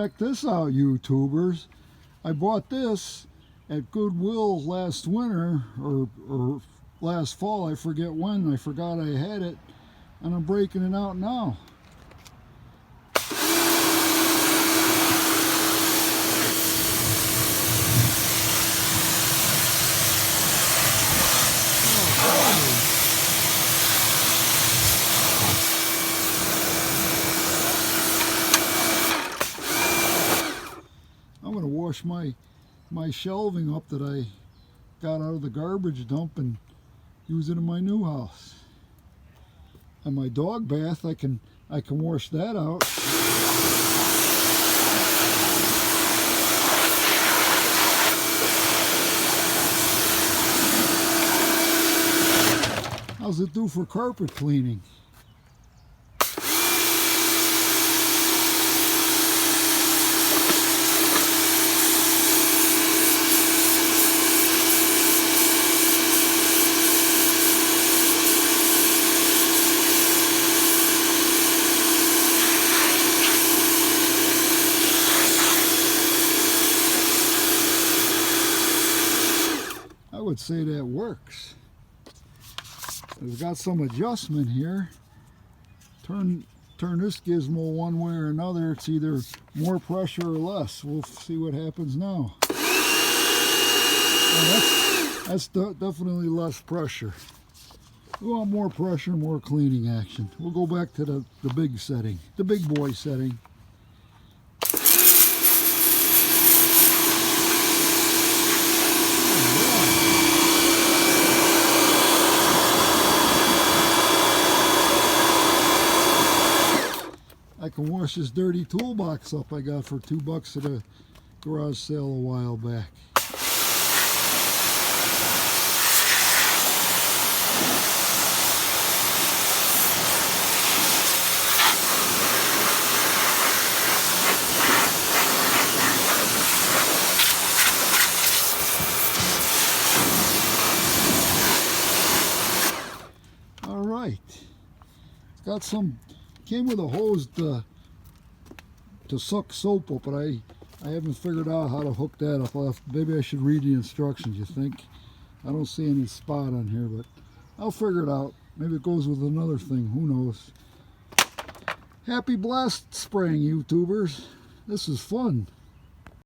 Check this out, YouTubers. I bought this at Goodwill last winter or last fall. I forget when. I forgot I had it, and I'm breaking it out now. I'm going to wash my shelving up that I got out of the garbage dump and use it in my new house. And my dog bath, I can wash that out. How's it do for carpet cleaning? I would say that works. It's got some adjustment here. Turn this gizmo one way or another. It's either more pressure or less. We'll see what happens now. Well, that's definitely less pressure. We want more pressure, more cleaning action. We'll go back to the big setting, the big boy setting. I can wash this dirty toolbox up I got for $2 at a garage sale a while back. All right, it's got some. Came with a hose to suck soap up, but I haven't figured out how to hook that up. Maybe I should read the instructions, you think? I don't see any spot on here, but I'll figure it out. Maybe it goes with another thing, who knows. Happy blast spraying, YouTubers. This is fun.